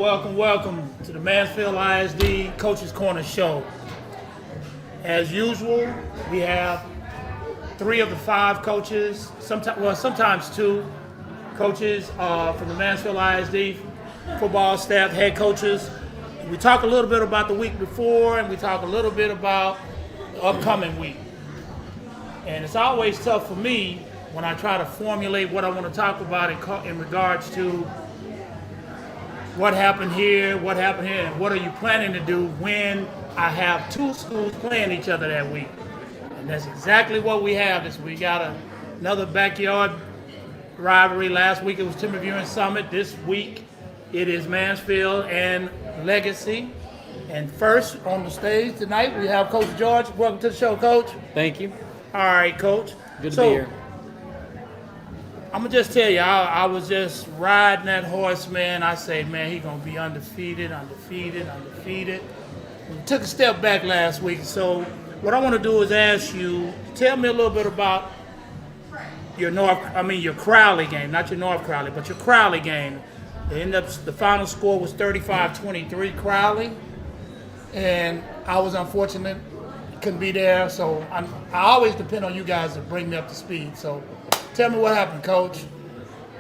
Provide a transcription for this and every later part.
welcome to the Mansfield ISD Coach's Corner Show. As usual, we have 3 of the 5 coaches, sometimes 2 coaches from the Mansfield ISD football staff, head coaches. We talk a little bit about the week before, and we talk a little bit about the upcoming week. And it's always tough for me when I try to formulate what I want to talk about in regards to what happened here, and what are you planning to do when I have 2 schools playing each other that week. And that's exactly what we have this week. We got another backyard rivalry. Last week it was Timberview and Summit. This week it is Mansfield and Legacy. And first on the stage tonight we have Coach George. Welcome to the show, Coach. Thank you. All right, Coach. Good to be here. I'm going to just tell you, I was just riding that horse, man. I said, man, he's going to be undefeated. We took a step back last week. So what I want to do is ask you, tell me a little bit about your Crowley game, not your North Crowley, but your Crowley game. The final score was 35-23 Crowley. And I was unfortunate, couldn't be there. So I always depend on you guys to bring me up to speed. So tell me what happened, Coach.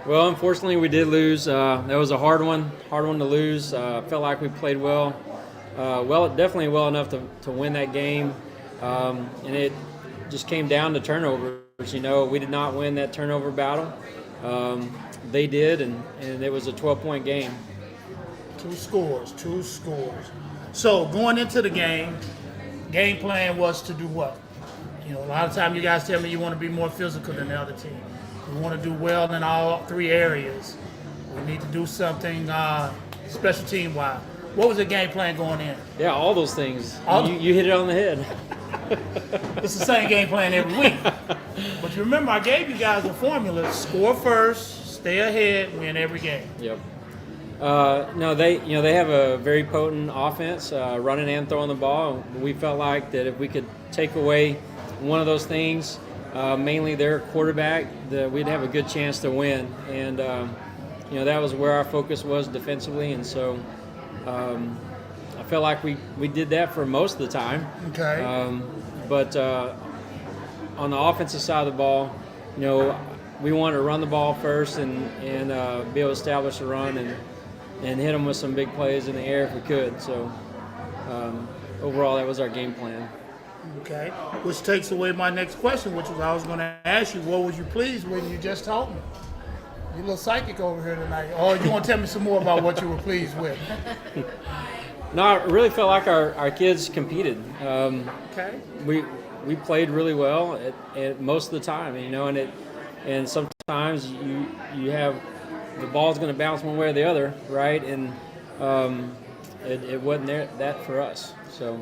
Well, unfortunately, we did lose. That was a hard one to lose. Felt like we played well. Definitely well enough to win that game. And it just came down to turnovers. You know, we did not win that turnover battle. They did, and it was a 12-point game. 2 scores. So going into the game plan was to do what? You know, a lot of times you guys tell me you want to be more physical than the other team. We want to do well in all 3 areas. We need to do something special team-wise. What was the game plan going in? Yeah, all those things. You hit it on the head. It's the same game plan every week. But you remember, I gave you guys the formula: score first, stay ahead, win every game. Yep. No, they have a very potent offense, running and throwing the ball. We felt like that if we could take away one of those things, mainly their quarterback, that we'd have a good chance to win. And that was where our focus was defensively, and so I felt like we did that for most of the time. Okay. But on the offensive side of the ball, we wanted to run the ball first and be able to establish a run and hit them with some big plays in the air if we could. So overall, that was our game plan. Okay, which takes away my next question, which was I was going to ask you, what was you pleased with? You just told me. You're a little psychic over here tonight. Oh, you want to tell me some more about what you were pleased with? No, I really felt like our kids competed. Okay. We played really well at most of the time, and sometimes you have the ball's going to bounce one way or the other, right? And it wasn't that for us. So.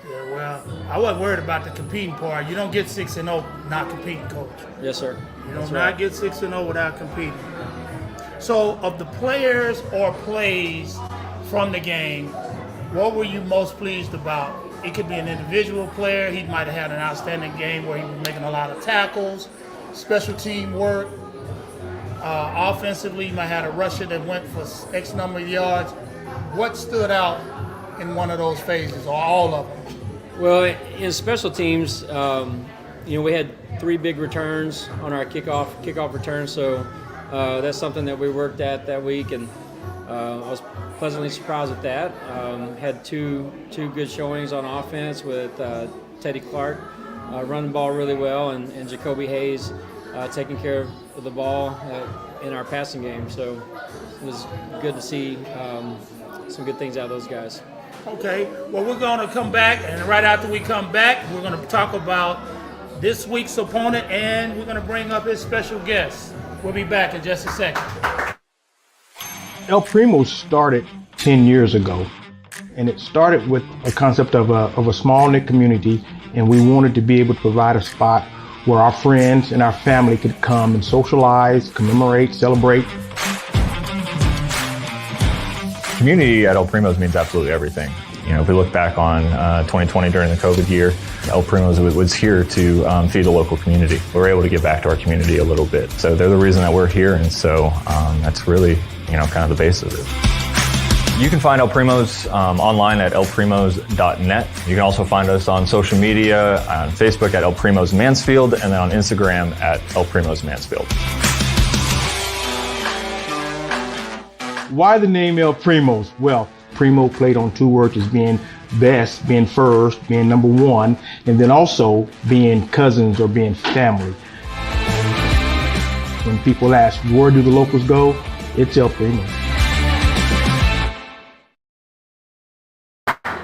Yeah, well, I wasn't worried about the competing part. You don't get 6-0 not competing, Coach. Yes, sir. You don't not get 6-0 without competing. So, of the players or plays from the game, what were you most pleased about? It could be an individual player. He might have had an outstanding game where he was making a lot of tackles, special team work. Offensively, you might have had a rusher that went for X number of yards. What stood out in one of those phases, or all of them? Well, in special teams, we had 3 big returns on our kickoff return, so that's something that we worked at that week, and I was pleasantly surprised at that. Had two good showings on offense with Teddy Clark running the ball really well, and Jacoby Hayes taking care of the ball in our passing game. So it was good to see some good things out of those guys. Okay, well, we're going to come back, and right after we come back, we're going to talk about this week's opponent, and we're going to bring up his special guest. We'll be back in just a second. El Primo started 10 years ago, and it started with a concept of a small-knit community, and we wanted to be able to provide a spot where our friends and our family could come and socialize, commemorate, celebrate. Community at El Primo's means absolutely everything. If we look back on 2020 during the COVID year, El Primo's was here to feed the local community. We were able to give back to our community a little bit. So they're the reason that we're here, and so that's really, kind of the base of it. You can find El Primos online at elprimos.net. You can also find us on social media, on Facebook at El Primos Mansfield, and then on Instagram at El Primos Mansfield. Why the name El Primos? Well, Primo played on two words as being best, being first, being number one, and then also being cousins or being family. When people ask, where do the locals go? It's El Primos.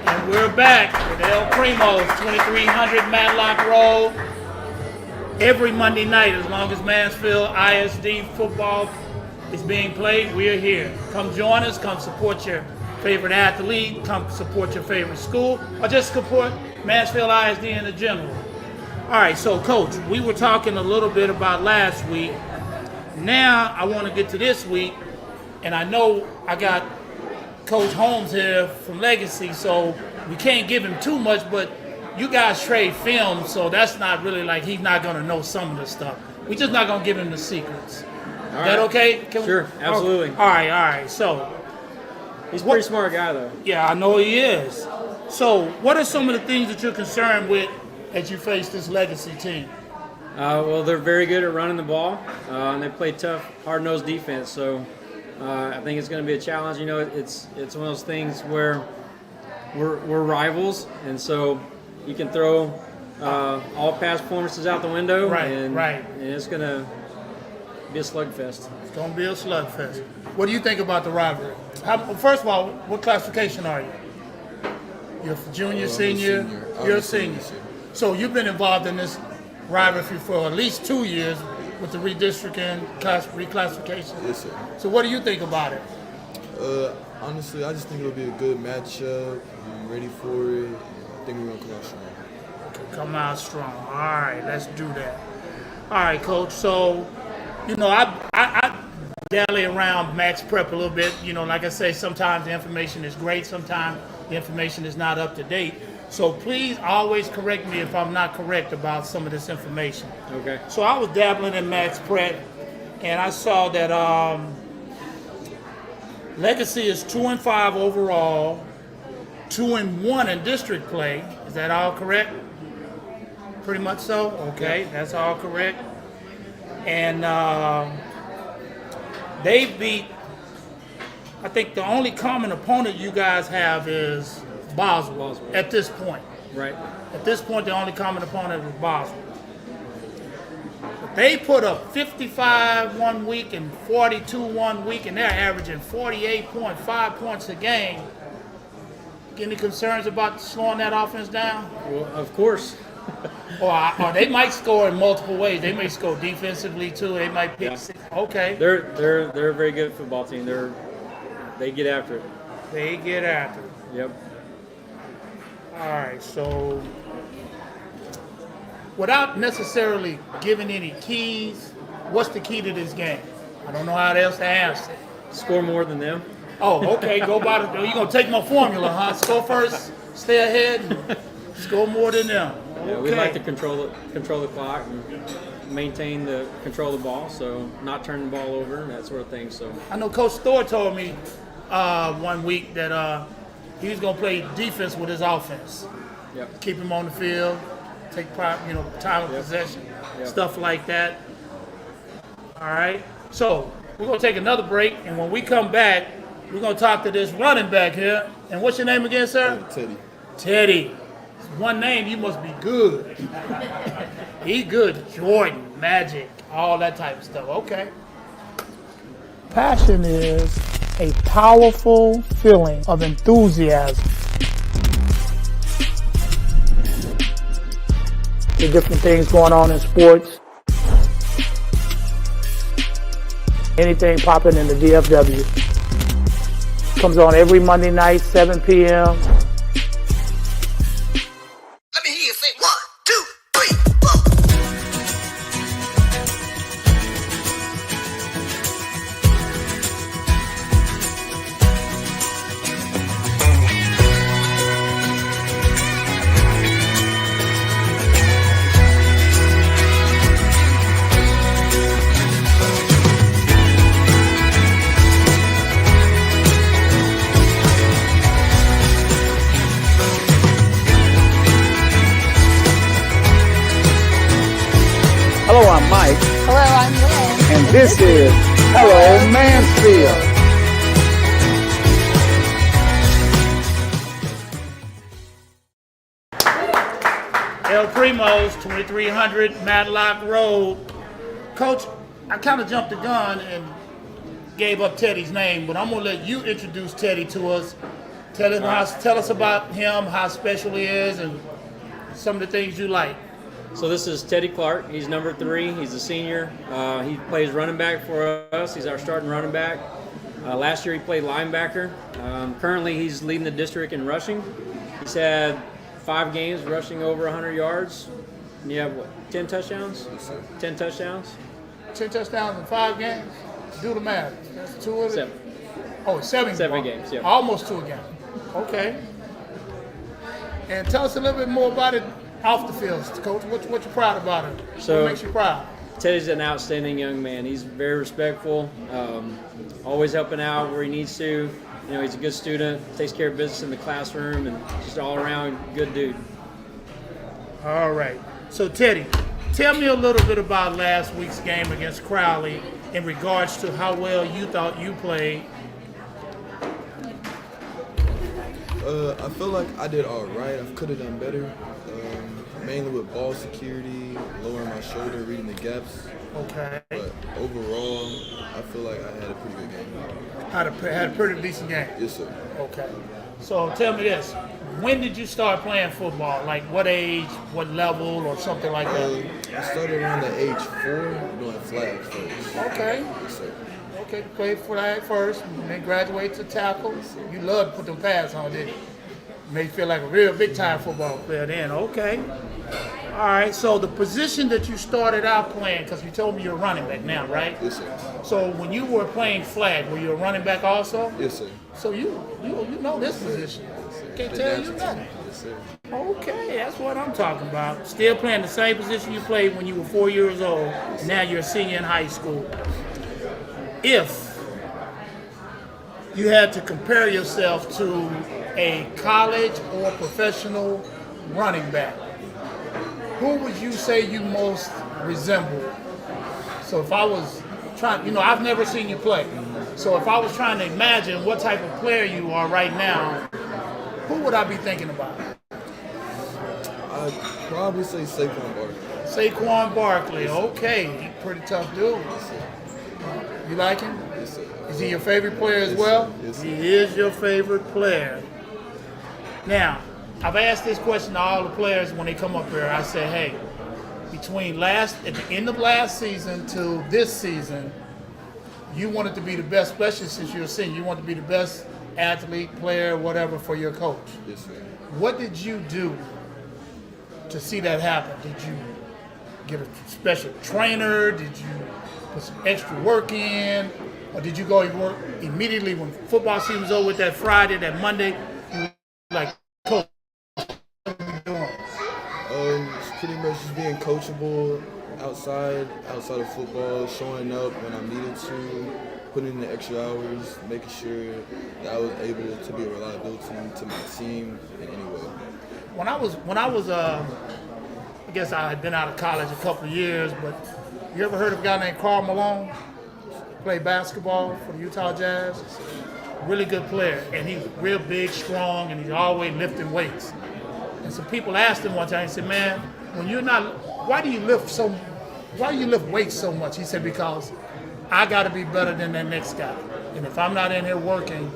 And we're back with El Primos, 2300 Matlock Road. Every Monday night, as long as Mansfield ISD football is being played, we're here. Come join us, come support your favorite athlete, come support your favorite school, or just support Mansfield ISD in the general. All right, so Coach, we were talking a little bit about last week. Now I want to get to this week, and I know I got Coach Holmes here from Legacy, so we can't give him too much, but you guys trade film, so that's not really like he's not going to know some of the stuff. We're just not going to give him the secrets. Is that okay? Sure, absolutely. Okay. All right. So, he's a pretty smart guy, though. Yeah, I know he is. So, what are some of the things that you're concerned with as you face this Legacy team? Well, they're very good at running the ball, and they play tough, hard-nosed defense. So, I think it's going to be a challenge. You know, it's one of those things where we're rivals, and so you can throw all past performances out the window, and it's going to be a slugfest. It's going to be a slugfest. What do you think about the rivalry? First of all, what classification are you? You're a junior, senior? You're a senior. So you've been involved in this rivalry for at least 2 years with the redistricting, reclassification. Yes, sir. So what do you think about it? Honestly, I just think it'll be a good matchup. I'm ready for it. I think we're going to come out strong. Come out strong. All right, let's do that. All right, Coach. So, you know, I dally around Max Prep a little bit. You know, like I say, sometimes the information is great. Sometimes the information is not up to date. So please always correct me if I'm not correct about some of this information. Okay. So I was dabbling in Max Prep, and I saw that Legacy is 2-5 overall, 2-1 in district play. Is that all correct? Pretty much so? Okay, that's all correct. And they beat, I think the only common opponent you guys have is Boswell at this point. Right. At this point, the only common opponent is Boswell. But they put up 55 one week and 42 one week, and they're averaging 48.5 points a game. Any concerns about slowing that offense down? Well, of course. Or they might score in multiple ways. They may score defensively too. They might pick six. Okay. They're a very good football team. They get after it. They get after it. Yep. All right. So, without necessarily giving any keys, what's the key to this game? I don't know how else to answer. Score more than them. Oh, okay. Go by the. You're gonna take my formula, huh? Score first, stay ahead, and score more than them. Yeah, we like to control the clock and maintain the control of the ball, so not turn the ball over and that sort of thing. So I know Coach Thor told me 1 week that he was gonna play defense with his offense. Yep. Keep him on the field, take time of possession, stuff like that. All right. So we're gonna take another break, and when we come back, we're gonna talk to this running back here. And what's your name again, sir? Teddy. Teddy. One name, you must be good. He good. Jordan, Magic, all that type of stuff. Okay. Passion is a powerful feeling of enthusiasm. The different things going on in sports. Anything popping in the DFW. Comes on every Monday night, 7 p.m. Hello, I'm Mike, Hello, I'm Lynn. and this is Hello Mansfield. El Primo's 2300 Matlock Road. Coach, I kind of jumped the gun and gave up Teddy's name, but I'm going to let you introduce Teddy to us. Tell us about him, how special he is, and some of the things you like. So this is Teddy Clark. He's number 3. He's a senior. He plays running back for us. He's our starting running back. Last year he played linebacker. Currently he's leading the district in rushing. He's had 5 games rushing over 100 yards. And you have, what, 10 touchdowns? 10 touchdowns? 10 touchdowns in 5 games? Do the math. That's 2 of it? 7. Oh, 7 games, yeah. Almost 2 a game. Okay. And tell us a little bit more about it off the field, Coach. What you proud about it? So- what makes you proud? Teddy's an outstanding young man. He's very respectful, always helping out where he needs to. You know, he's a good student, takes care of business in the classroom, and just all around good dude. All right. So, Teddy, tell me a little bit about last week's game against Crowley in regards to how well you thought you played. I feel like I did all right. I could have done better, mainly with ball security, lowering my shoulder, reading the gaps. Okay. But overall, I feel like I had a pretty good game. Had a pretty decent game. Yes, sir. Okay. So tell me this. When did you start playing football? Like what age, what level, or something like that? I started around the age 4, doing flags first. Okay. Yes, sir. Okay, played flag first, and then graduate to tackle. You love to put them pads on, didn't you? Made you feel like a real big-time football player then. Okay. All right, so the position that you started out playing, because you told me you're a running back now, right? Yes, sir. So when you were playing flag, were you a running back also? Yes, sir. So you know this position. Can't tell you nothing. Yes, sir. Okay, that's what I'm talking about. Still playing the same position you played when you were 4 years old. Now you're a senior in high school. If you had to compare yourself to a college or professional running back, who would you say you most resemble? So if I was trying, I've never seen you play. So if I was trying to imagine what type of player you are right now, who would I be thinking about? I'd probably say Saquon Barkley. Saquon Barkley. Okay, he's a pretty tough dude. You like him? Yes, sir. Is he your favorite player as well? Yes, sir. He is your favorite player. Now, I've asked this question to all the players when they come up here. I say, hey, between at the end of last season to this season, you wanted to be the best, especially since you're a senior. You want to be the best athlete, player, whatever for your coach. Yes, sir. What did you do to see that happen? Did you get a special trainer? Did you put some extra work in? Or did you go and work immediately when football season was over with that Friday, that Monday? You were like, coach, what are you doing? It's pretty much just being coachable outside of football, showing up when I'm needed to, putting in the extra hours, making sure that I was able to be a reliability to my team in any way. When I was, I guess I had been out of college a couple of years, but you ever heard of a guy named Carl Malone? Played basketball for the Utah Jazz. Really good player, and he's real big, strong, and he's always lifting weights. And some people asked him one time, he said, man, why do you lift weights so much? He said, because I got to be better than that next guy. And if I'm not in here working,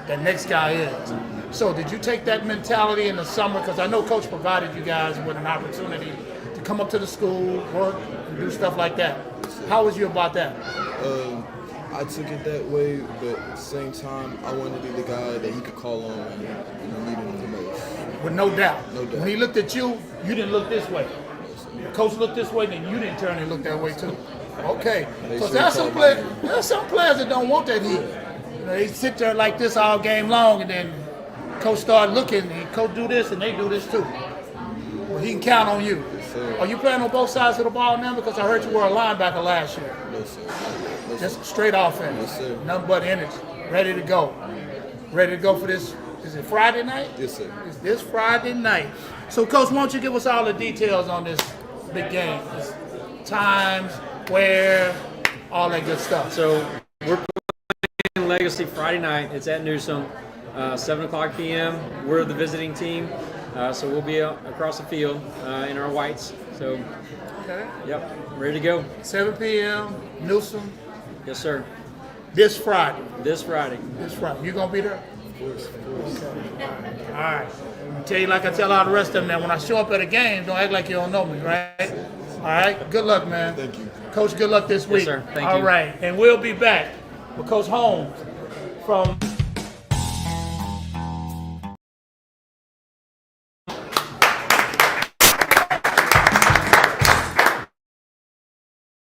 that next guy is. So did you take that mentality in the summer? Because I know Coach provided you guys with an opportunity to come up to the school, work, and do stuff like that. How was you about that? I took it that way, but at the same time, I wanted to be the guy that he could call on when he needed him the most. With no doubt. No doubt. When he looked at you, you didn't look this way. The coach looked this way, then you didn't turn and look that way too. Okay. Because there's some players that don't want that heat. They sit there like this all game long, and then coach start looking, and coach do this, and they do this too. Well, he can count on you. Sir. Are you playing on both sides of the ball now? Because I heard you were a linebacker last year. No, sir. No, sir. Just straight offense. Yes, sir. Nothing but energy. Ready to go. Ready to go for this. Is it Friday night? Yes, sir. It's this Friday night. So, Coach, why don't you give us all the details on this big game? times, where, all that good stuff. So we're playing Legacy Friday night. It's at Newsom, 7 o'clock p.m. We're the visiting team, so we'll be across the field in our whites. So, Okay. yep, ready to go. 7 p.m. Newsom Yes, sir. this Friday. This Friday. This Friday. You gonna be there? Of course. Okay. All right. I'm gonna tell you like I tell all the rest of them that when I show up at a game, don't act like you don't know me, right? All right. Good luck, man. Thank you. Coach, good luck this week. sir. Thank All you. right. And we'll be back with Coach Holmes from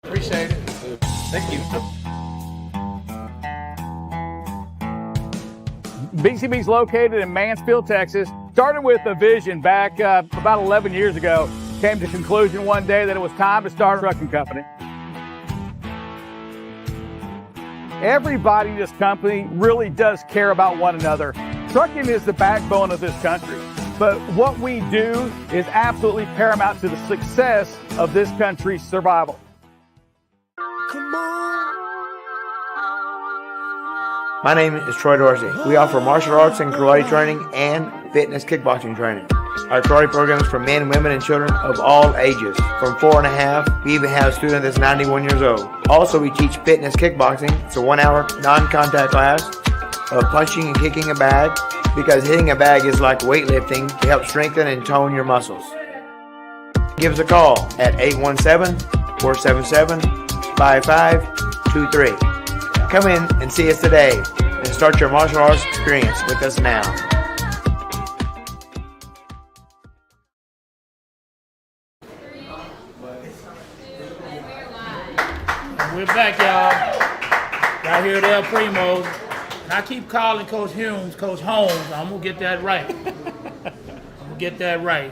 Appreciate it. Thank you. BCB's located in Mansfield, Texas. Started with a vision back about 11 years ago. Came to the conclusion one day that it was time to start a trucking company. Everybody in this company really does care about one another. Trucking is the backbone of this country. But what we do is absolutely paramount to the success of this country's survival. My name is Troy Dorsey. We offer martial arts and karate training and fitness kickboxing training. Our karate program is for men, women, and children of all ages. From 4.5, we even have a student that's 91 years old. Also, we teach fitness kickboxing. It's a 1-hour non-contact class of punching and kicking a bag, because hitting a bag is like weightlifting to help strengthen and tone your muscles. Give us a call at 817-477-5523. Come in and see us today and start your martial arts experience with us now. We're back, y'all. Right here at El Primo. And I keep calling Coach Holmes. I'm going to get that right.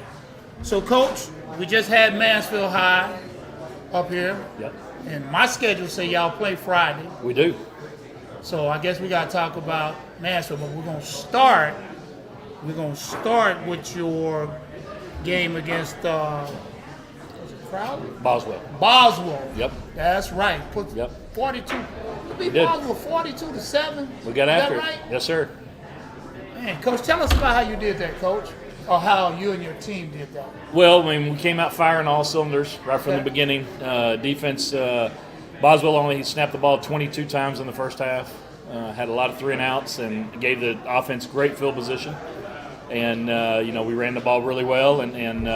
So, Coach, we just had Mansfield High up here. Yep, And my schedule say y'all play Friday. we do. So I guess we got to talk about Mansfield. But we're going to start with your game against was it Crowley? Boswell. Boswell. Yep. That's right. Yep. 42. You beat did. Boswell 42-7. We got Is after that it. right? Yes, sir. Man, Coach, tell us about how you did that, Coach, or how you and your team did that. Well, I mean, we came out firing all cylinders right from Okay. the beginning. Defense, Boswell only snapped the ball 22 times in the first half. Had a lot of 3-and-outs and gave the offense great field position. And, we ran the ball really well, and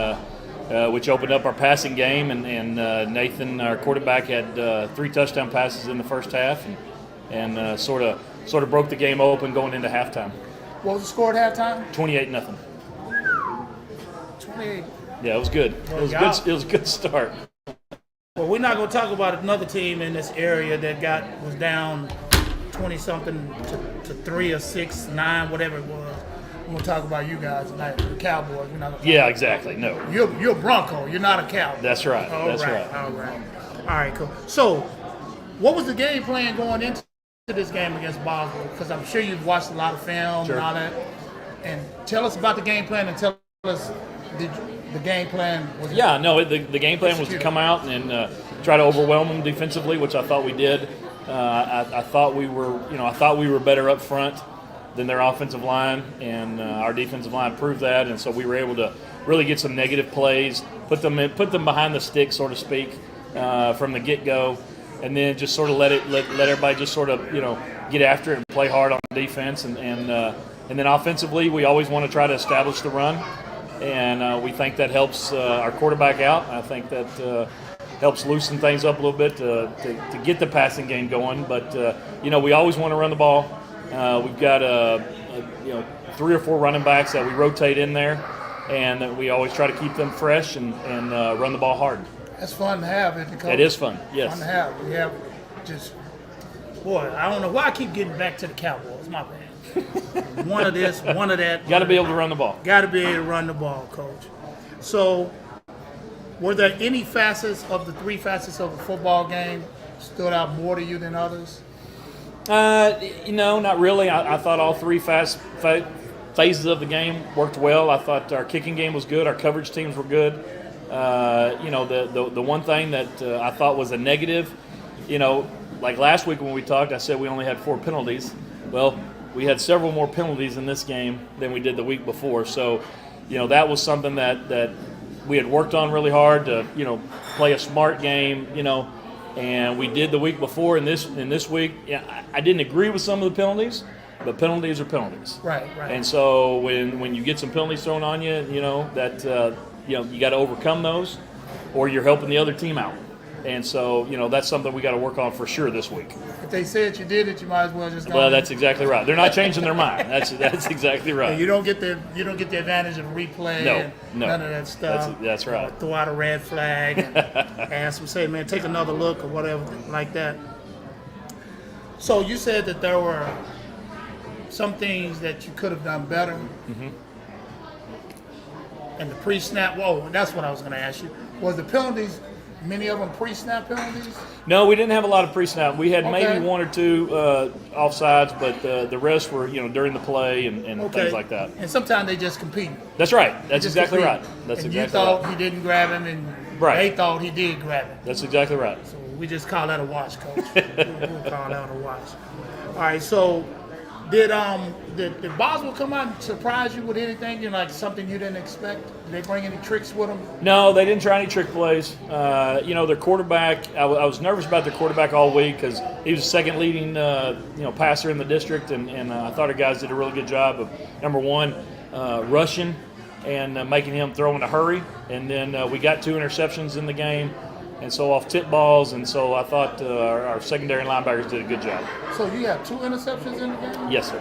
which opened up our passing game. And Nathan, our quarterback, had 3 touchdown passes in the first half and sort of broke the game open going into halftime. What was the score at halftime? 28-0. 28. Yeah, it was good. It was y'all- good. It was a good start. Well, we're not going to talk about another team in this area that was down 20-something to 3 or 6, 9, whatever it was. We're going to talk about you guys tonight, the Cowboys. We're not gonna talk Yeah, exactly. No, You're a Bronco. You're not a Cowboy. that's right. That's right. All right. All right, cool. So, what was the game plan going into this game against Boswell? Because I'm sure you've watched a lot of film Sure. and all that. And tell us about the game plan and tell us the game plan was. Yeah, no. The game plan was to come out and try to overwhelm them defensively, which I thought we did. I thought we were, I thought we were better up front than their offensive line, and our defensive line proved that. And so we were able to really get some negative plays, put them behind the stick, so to speak, from the get-go, and then just sort of let everybody just sort of get after it and play hard on defense. And then offensively, we always want to try to establish the run, and we think that helps our quarterback out. I think that helps loosen things up a little bit to get the passing game going. But we always want to run the ball. We've got 3 or 4 running backs that we rotate in there, and that we always try to keep them fresh and run the ball hard. That's fun to have, isn't it, Coach? It is fun, yes. Fun to have. We have just, boy, I don't know why I keep getting back to the Cowboys. My bad. One of this, one of that. Got to be able to run the ball. Got to be able to run the ball, Coach. So, were there any facets of the 3 facets of a football game stood out more to you than others? Not really. I thought all 3 phases of the game worked well. I thought our kicking game was good. Our coverage teams were good. The one thing that I thought was a negative, like last week when we talked, I said we only had 4 penalties. Well, we had several more penalties in this game than we did the week before. So, that was something that we had worked on really hard to, play a smart game, and we did the week before. And this week, I didn't agree with some of the penalties, but penalties are penalties. Right. And so when you get some penalties thrown on you, you got to overcome those, or you're helping the other team out. And so, that's something we got to work on for sure this week. If they said you did it, you might as well just go. Well, that's exactly right. They're not changing their mind. That's exactly right. You don't get the advantage of replay. No. None of that stuff. That's right. Throw out a red flag and ask them, say, man, take another look or whatever like that. So you said that there were some things that you could have done better. Mm-hmm. And the pre-snap. Whoa, that's what I was going to ask you. Was the penalties? Many of them pre-snap penalties? No, we didn't have a lot of pre-snap. We had Okay. maybe 1 or 2 offsides, but the rest were, during the play and things like that. And sometimes they just compete. That's right. That's Just exactly compete. right. That's and exactly you thought right. he didn't grab him, and Right. they thought he did grab him. That's exactly right. So we just call that a watch, Coach. we'll call that a watch. All right. So did Boswell come out and surprise you with anything? Like something you didn't expect? Did they bring any tricks with them? No, they didn't try any trick plays. Their quarterback, I was nervous about their quarterback all week because he was the second leading, passer in the district, and I thought our guys did a really good job of, number one, rushing and making him throw in a hurry. And then we got 2 interceptions in the game, and so off tip balls, and so I thought our secondary linebackers did a good job. So you have 2 interceptions in the game? Yes, sir.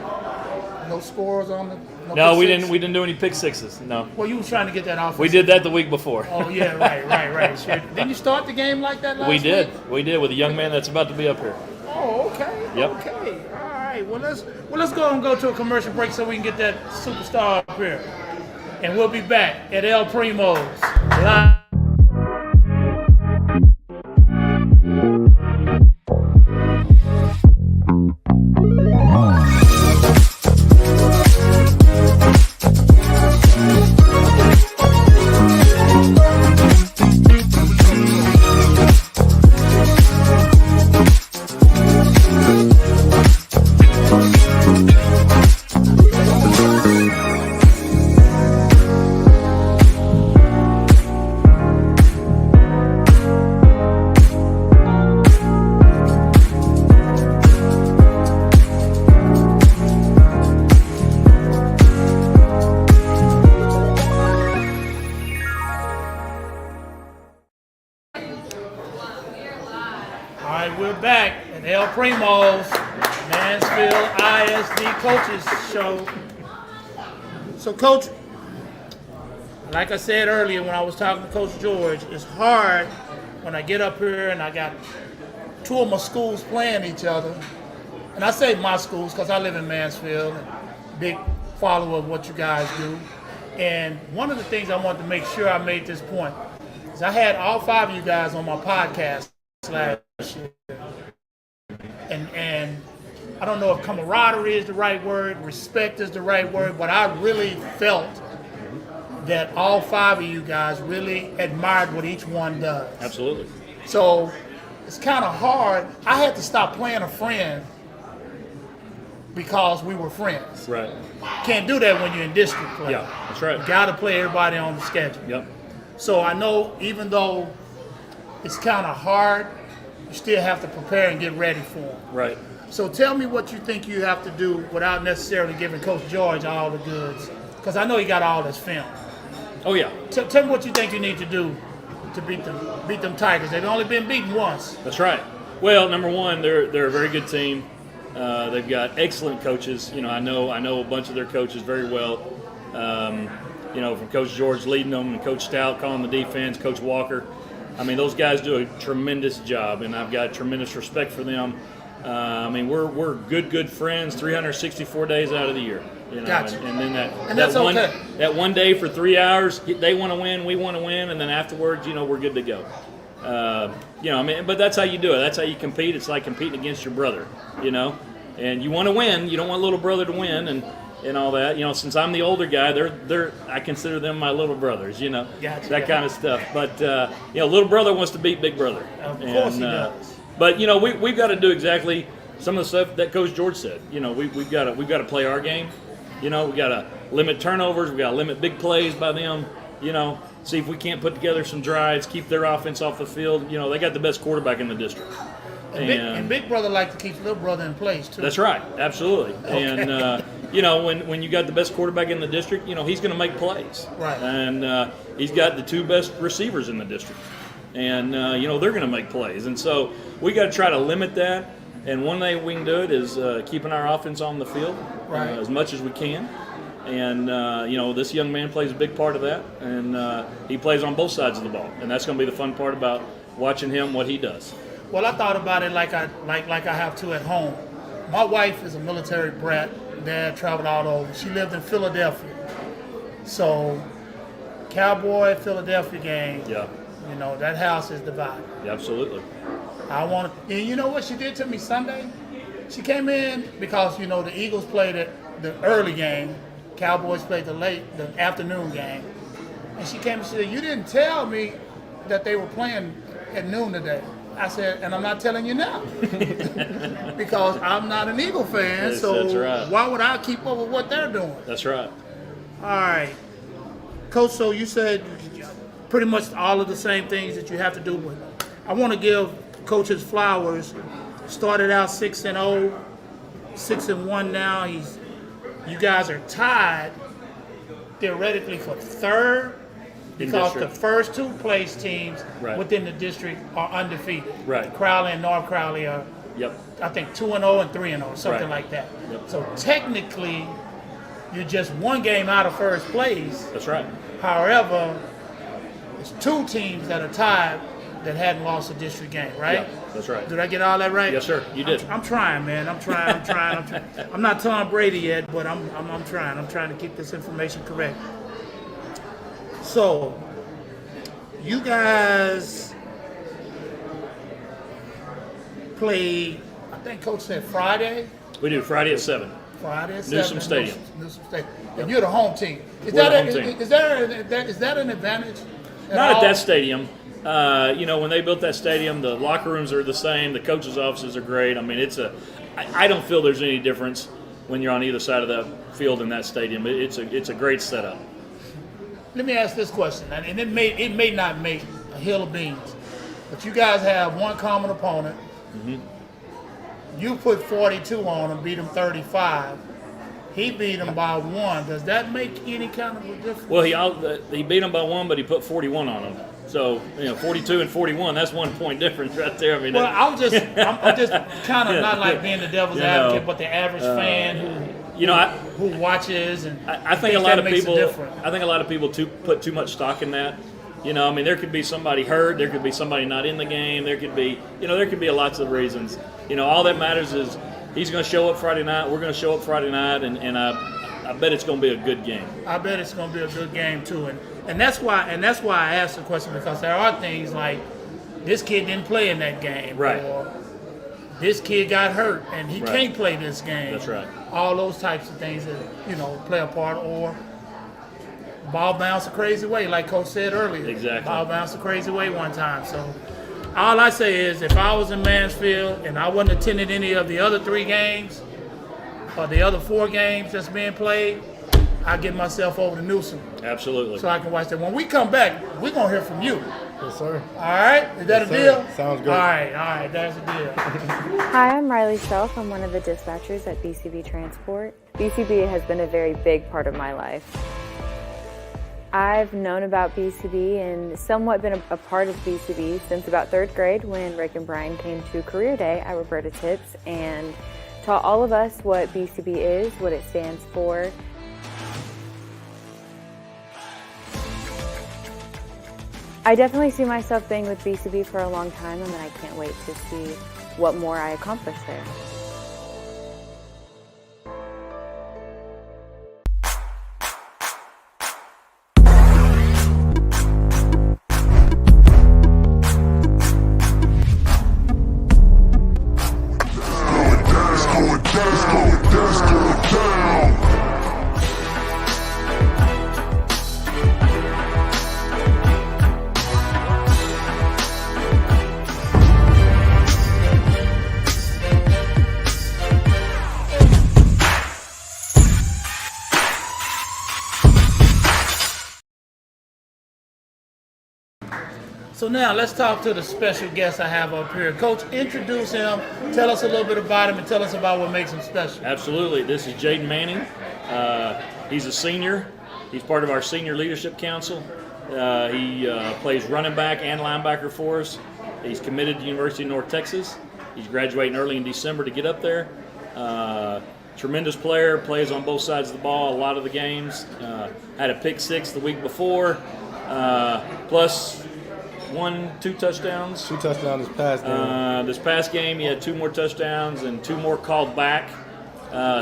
No scores on the. No, pick we six? didn't. We didn't do any pick sixes. No. Well, you were trying to get that offense. We did that the week before. Oh yeah, right. Sure. Didn't you start the game like that last We did. week? We did with a young man that's about to be up here. Oh, okay. Yep. Okay. All right. Well, let's go and go to a commercial break so we can get that superstar up here, and we'll be back at El Primo's live. All right, we're back at El Primo's Mansfield ISD Coaches Show. So, Coach, like I said earlier when I was talking to Coach George, it's hard when I get up here and I got 2 of my schools playing each other. And I say my schools because I live in Mansfield, and big follower of what you guys do. And one of the things I wanted to make sure I made this point is I had all 5 of you guys on my podcast last year. And I don't know if camaraderie is the right word, respect is the right word, but I really felt that all 5 of you guys really admired what each one does. Absolutely. So it's kind of hard. I had to stop playing a friend because we were friends. Right. Can't do that when you're in district play. Yeah, that's right. You got to play everybody on the schedule. Yep. So I know even though it's kind of hard, you still have to prepare and get ready for them. Right. So tell me what you think you have to do without necessarily giving Coach George all the goods, because I know he got all this film. Oh yeah. Tell me what you think you need to do to beat them Tigers. They've only been beaten once. That's right. Well, number one, they're a very good team. They've got excellent coaches. I know a bunch of their coaches very well. From Coach George leading them and Coach Stout calling the defense, Coach Walker. I mean, those guys do a tremendous job, and I've got tremendous respect for them. We're good friends 364 days out of the year. Gotcha. And then that's that one day for 3 hours, they want to win, we want to win, and then afterwards, we're good to go. But that's how you do it. That's how you compete. It's like competing against your brother, and you want to win. You don't want little brother to win, and and all that. Since I'm the older guy, I consider them my little brothers. Gotcha. That kind of stuff. But little brother wants to beat big brother. Of course he does. But we've got to do exactly some of the stuff that Coach George said. We've got to play our game. We got to limit turnovers. We got to limit big plays by them. See if we can't put together some drives, keep their offense off the field. They got the best quarterback in the district. And big brother like to keep little brother in place too. That's right, absolutely. Okay. And when you got the best quarterback in the district, he's going to make plays. Right. And he's got the two best receivers in the district, and they're going to make plays. And so we got to try to limit that. And one way we can do it is keeping our offense on the field as much as we can. And, this young man plays a big part of that. And he plays on both sides of the ball. And that's going to be the fun part about watching him, what he does. Well, I thought about it like I have to at home. My wife is a military brat. Dad traveled all over. She lived in Philadelphia. So, Cowboy Philadelphia game, that house is divided. Yeah, absolutely. And you know what she did to me Sunday? She came in because, the Eagles played the early game. Cowboys played the afternoon game. And she came and said, "You didn't tell me that they were playing at noon today." I said, "And I'm not telling you now." Because I'm not an Eagle fan, That's right. Why would I keep up with what they're doing? That's right. All right. Coach, so you said pretty much all of the same things that you have to do. But I want to give coaches flowers. Started out 6-0, 6-1 now. You guys are tied theoretically for third because the first two place teams within the district are undefeated. Right. Crowley and North Crowley are, I think, 2-0 and 3-0, something like that. Yep. So technically, you're just one game out of first place. That's right. However, it's two teams that are tied that hadn't lost a district game, right? Yeah, that's right. Did I get all that right? Yes, sir. You did. I'm trying, man. I'm trying. I'm not Tom Brady yet, but I'm trying. I'm trying to keep this information correct. So, you guys play, I think Coach said Friday? We do Friday at 7. Friday at 7. Newsom Stadium. Newsom Stadium. And you're the home team. Is We're that the home team. Is that an advantage? Not at that stadium. When they built that stadium, the locker rooms are the same. The coaches' offices are great. I mean, I don't feel there's any difference when you're on either side of the field in that stadium. It's a great setup. Let me ask this question, and it may not make a hill of beans, but you guys have one common opponent. Mm-hmm. You put 42 on him, beat him 35. He beat him by 1. Does that make any kind of a difference? Well, he beat him by 1, but he put 41 on him. So 42 and 41, that's 1 point difference right there. I mean, I'm just kind of not like being the devil's advocate, but the average fan who watches and I think a lot of people put too much stock in that. There could be somebody hurt, there could be somebody not in the game, there could be lots of reasons. All that matters is he's going to show up Friday night, we're going to show up Friday night, and I bet it's going to be a good game. I bet it's going to be a good game too, and that's why I asked the question, because there are things like this kid didn't play in that game, right? Or this kid got hurt and he can't play this game. That's right. All those types of things that play a part, or ball bounce a crazy way, like Coach said earlier. Exactly. Ball bounce a crazy way one time. So all I say is, if I was in Mansfield and I wasn't attending any of the other 3 games or the other 4 games that's being played, I'd get myself over to Newsom. Absolutely. So I can watch that. When we come back, we're going to hear from you. Yes, sir. All right? Is that a deal? Sounds good. All right, that's a deal. Hi, I'm Riley Self. I'm one of the dispatchers at BCB Transport. BCB has been a very big part of my life. I've known about BCB and somewhat been a part of BCB since about 3rd grade, when Rick and Brian came to Career Day at Roberta Tips and taught all of us what BCB is, what it stands for. I definitely see myself being with BCB for a long time, and I can't wait to see what more I accomplish there. So now let's talk to the special guest I have up here. Coach, introduce him. Tell us a little bit about him and tell us about what makes him special. Absolutely. This is Jaden Manning. He's a senior. He's part of our senior leadership council. He plays running back and linebacker for us. He's committed to the University of North Texas. He's graduating early in December to get up there. Tremendous player, plays on both sides of the ball a lot of the games. Had a pick 6 the week before, plus 2 touchdowns. 2 touchdowns this past game. This past game, he had 2 more touchdowns and 2 more called back,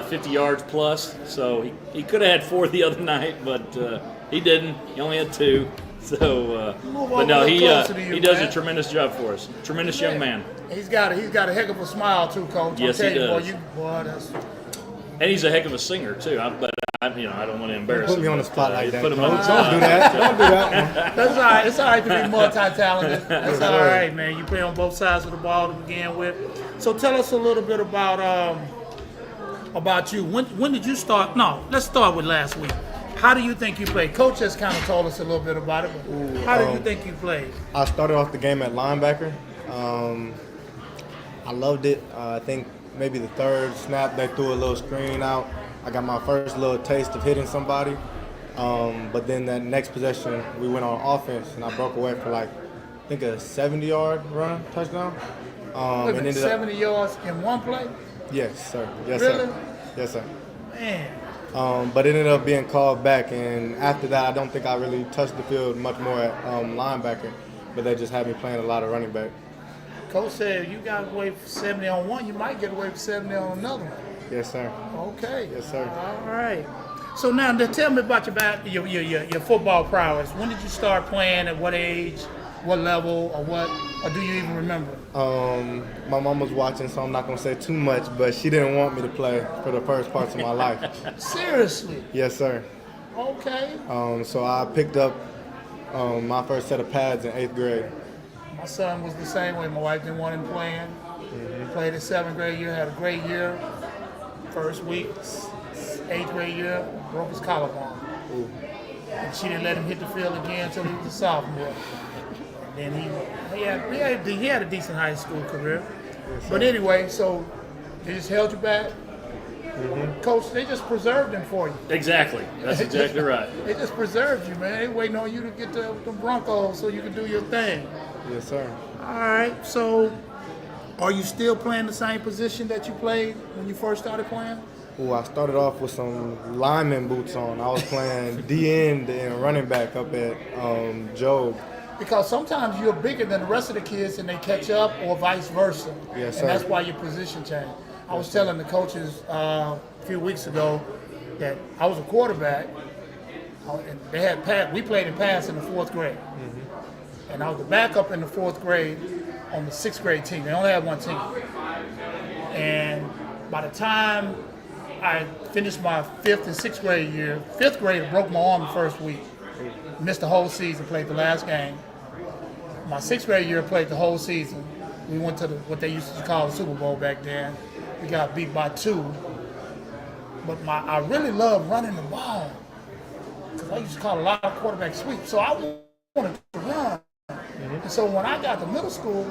50 yards plus. So he could have had 4 the other night, but he didn't. He only had 2. So, but no, he does a tremendous job for us. Tremendous young man. He's got a heck of a smile too, Coach. Yes, he does. That's... And he's a heck of a singer too. But I don't want to embarrass him. Put me on the spot like that. Put him on the Don't spot. do that. Don't do that. That's all right. It's all right to be multi-talented. That's all right, man. You play on both sides of the ball to begin with. So tell us a little bit about you. When did you start? No, let's start with last week. How do you think you played? Coach just kind of told us a little bit about it. But how do you think you played? I started off the game at linebacker. I loved it. I think maybe the 3rd snap they threw a little screen out. I got my first little taste of hitting somebody. But then that next possession we went on offense and I broke away for like I think a 70-yard run touchdown. Wait, and 70 yards in one play? Yes, sir. Yes, Really? sir. Yes, sir. Man. But it ended up being called back, and after that, I don't think I really touched the field much more at linebacker, but they just had me playing a lot of running back. Coach said you got away for 70 on one, you might get away for 70 on another one. Yes, sir. Okay. Yes, sir. All right. So now, tell me about your football prowess. When did you start playing? At what age? What level? Or do you even remember? My mom was watching, so I'm not gonna say too much, but she didn't want me to play for the first parts of my life. Seriously? Yes, sir. Okay. So I picked up my first set of pads in 8th grade. My son was the same way. My wife didn't want him playing. He played his 7th grade year, had a great year. First week, 8th grade year, broke his collarbone. Ooh. And she didn't let him hit the field again until he was a sophomore. And then he had a decent high school career. Yes, but anyway, so they just held you back. Mm-hmm. Coach, they just preserved him for you. Exactly. That's exactly right. They just preserved you, man. They waiting on you to get the Broncos so you can do your thing. Yes, sir. All right. So, are you still playing the same position that you played when you first started playing? Ooh, I started off with some lineman boots on. I was playing D-end and running back up at Job. Because sometimes you're bigger than the rest of the kids and they catch up, or vice versa. Yes, sir. And that's why your position changed. I was telling the coaches a few weeks ago that I was a quarterback. And they had we played in pass in the 4th grade. Mm-hmm. And I was the backup in the 4th grade on the 6th grade team. They only had one team. And by the time I finished my 5th and 6th grade year, 5th grade broke my arm the first week. Missed the whole season, played the last game. My 6th grade year, played the whole season. We went to what they used to call the Super Bowl back then. We got beat by 2. But I really love running the ball because I used to call a lot of quarterback sweeps. So I wanted to run. Mm-hmm. And so when I got to middle school,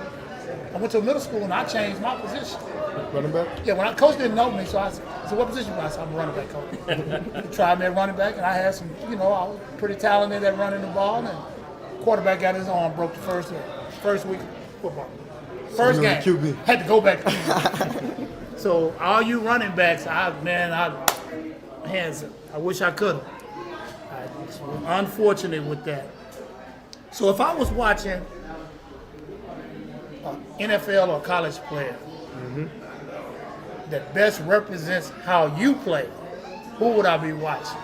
I went to middle school and I changed my position. Running back? Yeah, coach didn't know me, so I said, what position was I? I said, I'm a running back, coach. He tried me at running back, and I had some, I was pretty talented at running the ball, and quarterback got his arm, broke the first week of football. First game, QB. had to go back to QB. So all you running backs, I wish I could have. I was unfortunate with that. So if I was watching an NFL or college player, mm-hmm. that best represents how you play, who would I be watching?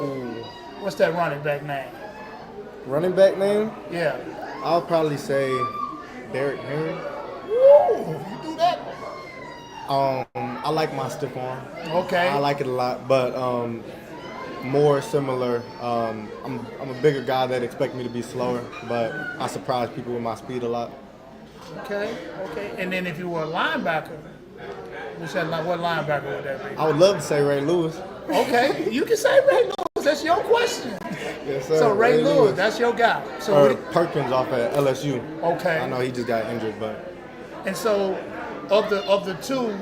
Ooh. What's that running back name? Running back name? Yeah. I'll probably say Derrick Henry. Ooh, you do that? I like my stiff arm. Okay. I like it a lot, but more similar. I'm a bigger guy that expect me to be slower, but I surprise people with my speed a lot. Okay. And then if you were a linebacker, what linebacker would that be? I would love to say Ray Lewis. Okay, you can say Ray Lewis. That's your question. Yes, sir. So Ray Lewis, that's your guy. So Or Perkins off at LSU. okay. I know he just got injured, but And so, of the two,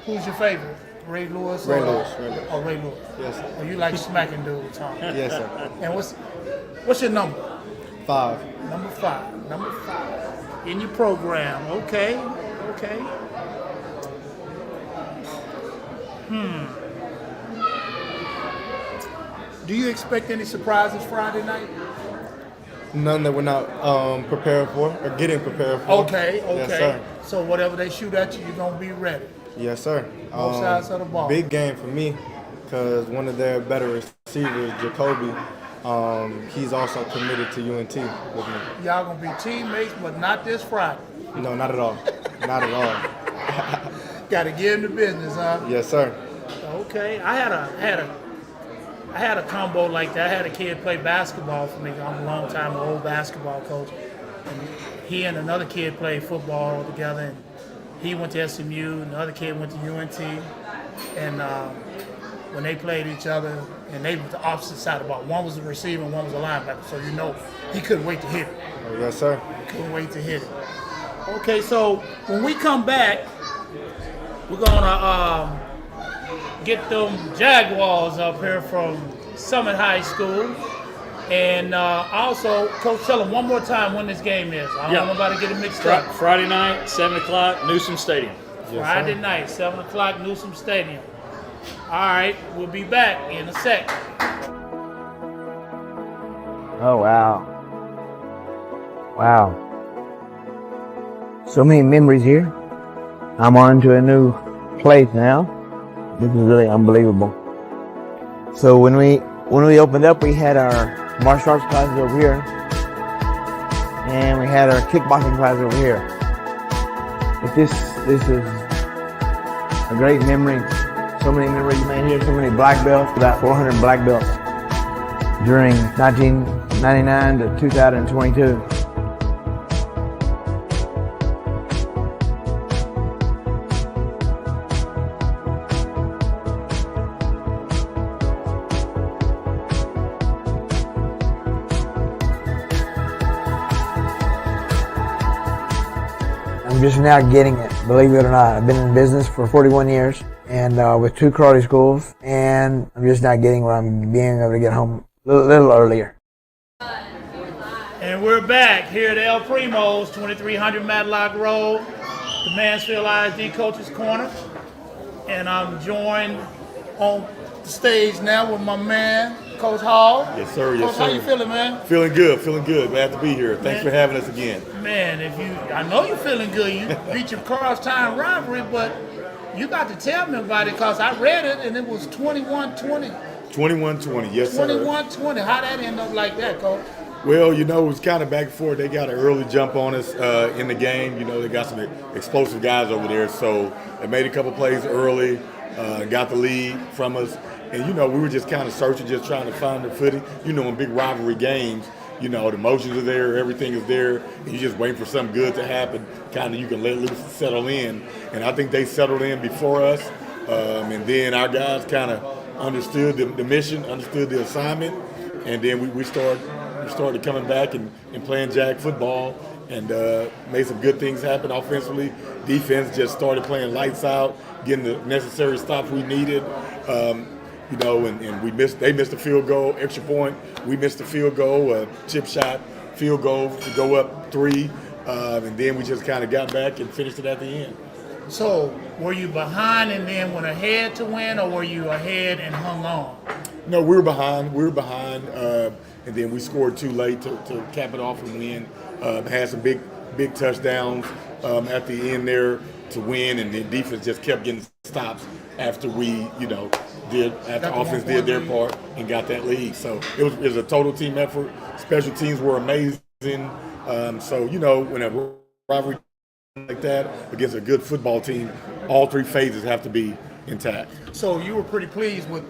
who's your favorite? Ray Lewis? Ray or, Lewis. Ray Lewis. Oh, Ray Lewis. Yes, sir. Oh, you like smacking dudes, huh? Yes, sir. And what's your number? 5. Number 5. Number 5. In your program. Okay. Okay. Do you expect any surprises Friday night? None that we're not prepared for or getting prepared for. Okay. Yes, sir. So whatever they shoot at you, you're gonna be ready. Yes, sir. Both sides of the ball. Big game for me because one of their better receivers, Jacoby, he's also committed to UNT with me. Y'all gonna be teammates, but not this Friday. No, not at all. Not at all. Got to get into business, huh? Yes, sir. Okay. I had a combo like that. I had a kid play basketball for me. I'm a long time old basketball coach. And he and another kid played football together. And he went to SMU, and the other kid went to UNT. And when they played each other, and they were the opposite side of the ball. One was a receiver, and one was a linebacker. So you know he couldn't wait to hit it. Oh, yes, sir. Couldn't wait to hit it. Okay, so when we come back, we're gonna get them Jaguars up here from Summit High School. And also, Coach, tell them one more time when this game is. I don't want nobody to get it mixed up. Friday night, 7 o'clock, Newsom Stadium. Friday night, 7 o'clock, Newsom Stadium. All right, we'll be back in a sec. Oh, wow. Wow. So many memories here. I'm on to a new place now. This is really unbelievable. So when we opened up, we had our martial arts classes over here. And we had our kickboxing class over here. But this is a great memory. So many memories made here, so many black belts, about 400 black belts during 1999 to 2022. I'm just now getting it, believe it or not. I've been in business for 41 years and with 2 karate schools, and I'm just not getting where I'm being able to get home a little earlier. And we're back here at El Primo's, 2300 Matlock Road, the Mansfield ISD Coach's Corner. And I'm joined on the stage now with my man, Coach Hall. Yes, sir. Yes, Coach, sir. how you feeling, man? Feeling good. Glad to be here. Thanks for having us again. Man, I know you're feeling good. You beat your cross-time rivalry, but you got to tell me about it because I read it and it was 21-20. 21-20, yes, sir. 21-20. How that end up like that, Coach? Well, it was kind of back and forth. They got an early jump on us in the game. They got some explosive guys over there, so they made a couple plays early, got the lead from us. And, we were just kind of searching, just trying to find the footing. In big rivalry games, the emotions are there, everything is there, and you're just waiting for something good to happen. Kind of you can let loose and settle in. And I think they settled in before us. And then our guys kind of understood the mission, understood the assignment, and then we started coming back and playing jag football and made some good things happen offensively. Defense just started playing lights out, getting the necessary stops we needed. And they missed a field goal, extra point. We missed a field goal, a chip shot, field goal to go up 3. And then we just kind of got back and finished it at the end. So, were you behind and then went ahead to win, or were you ahead and hung on? No, we were behind. And then we scored too late to cap it off and win. Had some big touchdowns at the end there to win, and the defense just kept getting stops after we, offense did their part and got that lead. So it was a total team effort. Special teams were amazing. When a rivalry like that against a good football team, all 3 phases have to be intact. So you were pretty pleased with